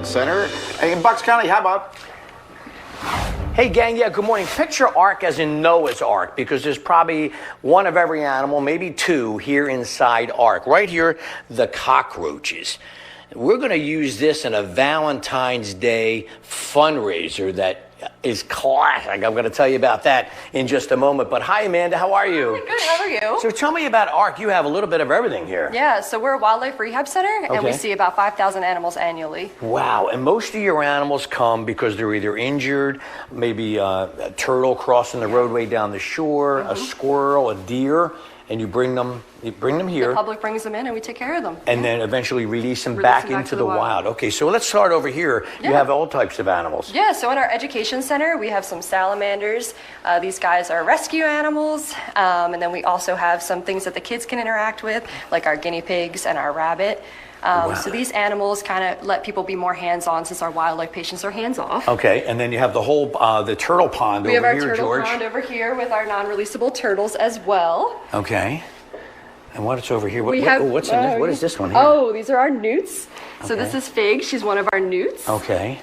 Center in Bucks County. How about? Hey gang, yeah, good morning. Picture ARK as in Noah's Ark, because there's probably one of every animal, maybe two here inside ARK. Right here, the cockroaches. We're going to use this in a Valentine's Day fundraiser that is classic. I'm going to tell you about that in just a moment. But hi, Amanda. How are you? Good. How are you? So tell me about ARK. You have a little bit of everything here. Yeah, so we're a wildlife rehab center, and we Okay. see about 5,000 animals annually. Wow. And most of your animals come because they're either injured, maybe a turtle crossing the roadway down the shore, a squirrel, a deer, and you bring them here. The public brings them in, and we take care of them. And then eventually release them Release back them back into to the the wild. wild. Okay, so let's start over here. You Yeah. have all types of animals. Yeah, so in our education center, we have some salamanders. These guys are rescue animals. And then we also have some things that the kids can interact with, like our guinea pigs and our rabbit. Wow. So these animals kind of let people be more hands-on, since our wildlife patients are hands-off. Okay, and then you have the whole, the turtle pond We have over our here, turtle George. pond over here with our non-releasable turtles as well. Okay. And what's over here? We have, what's in this? What is this one here? Oh, these are our newts. So Okay. this is Fig. She's one of our newts. Okay.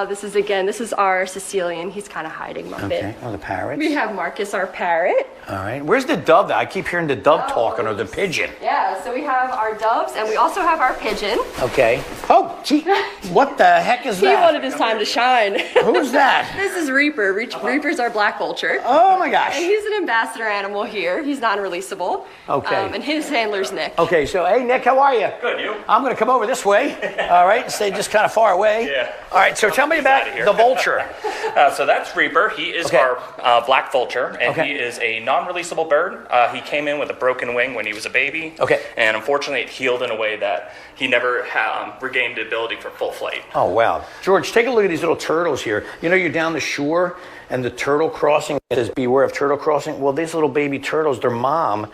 This is our Sicilian. He's kind of hiding a bit. Okay. Oh, the parrots. We have Marcus, our parrot. All right. Where's the dove? I keep hearing the dove talking, or the pigeon. Yeah, so we have our doves, and we also have our pigeon. Okay. Oh, gee. What the heck is He that? wanted his time to shine. Who's that? This is Reaper. Reaper's our black vulture. Oh my gosh. And he's an ambassador animal here. He's non-releasable. Okay. And his handler's Nick. Okay, so hey, Nick, how are you? Good, you? I'm going to come over this way. All right, stay just kind of far away. Yeah. All right, so tell me about Outta here. the vulture. So that's Reaper. He is Okay. our black vulture, and Okay. he is a non-releasable bird. He came in with a broken wing when he was a baby. Okay. And unfortunately, it healed in a way that he never regained the ability for full flight. Oh, wow. George, take a look at these little turtles here. You know, you're down the shore, and the turtle crossing, it says beware of turtle crossing. Well, these little baby turtles, their mom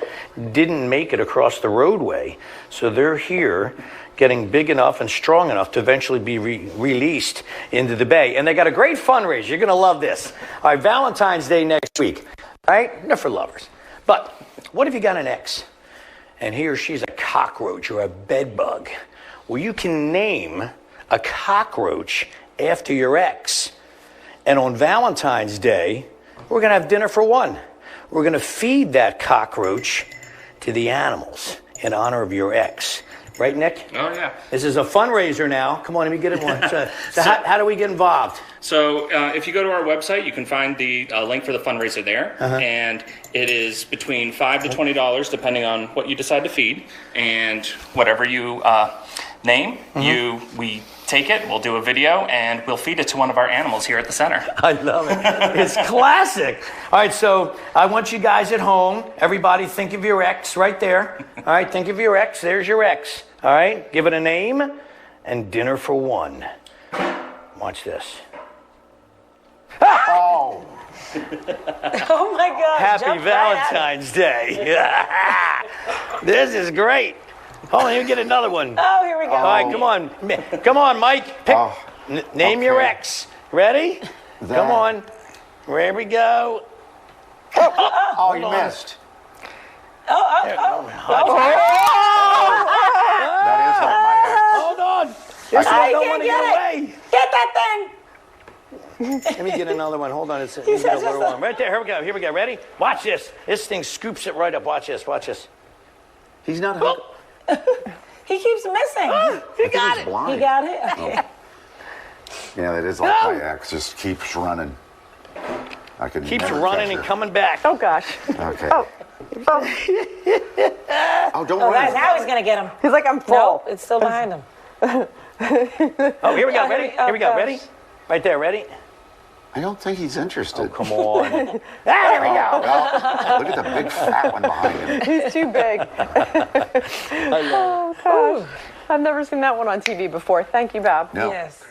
didn't make it across the roadway. So they're here getting big enough and strong enough to eventually be released into the bay. And they got a great fundraiser. You're going to love this. All right, Valentine's Day next week. All right? They're for lovers. But what if you got an ex, and he or she's a cockroach or a bed bug? Well, you can name a cockroach after your ex. And on Valentine's Day, we're going to have dinner for one. We're going to feed that cockroach to the animals in honor of your ex. Right, Nick? Oh, yeah. This is a fundraiser now. Come on, let me get it one. So how do we get involved? So if you go to our website, you can find the link for the fundraiser there. And it is between $5 to $20, depending on what you decide to feed. And whatever you name, we take it, we'll do a video, and we'll feed it to one of our animals here at the center. I love it. It's classic. All right, so I want you guys at home, everybody think of your ex right there. All right, think of your ex. There's your ex. All right, give it a name and dinner for one. Watch this. Oh, Oh my God. Happy Valentine's Day. This is great. Hold on, let me get another one. Oh, here we go. All right, come on. Come on, Mike. Pick. Oh, Name your okay. ex. Ready? Come on. Here we go. oh, you missed. That is what my Hold on. This one I don't want to get get it. away. Get that thing. Let me get another one. Hold on. It's a little one. Right there. Here we go. Here we go. Ready? Watch this. This thing scoops it right up. Watch this. Watch this. He's not hooked. He keeps missing. You got it. Blind. You got it? Okay. Yeah, that is like my ex. Just keeps running. I can Keeps never running catch and her. coming back. Oh gosh. Okay. Oh. Oh, don't Oh, run. now he's gonna get him. He's like, I'm full. No, it's still behind him. Oh, here we go. Ready? Oh, Here we go. gosh. Ready? Right there. Ready? I don't think he's interested. Come on. There we go. Well, look at the big fat one behind him. He's too big. Oh, gosh. I've never seen that one on TV before. Thank you, Bob. No. Yes.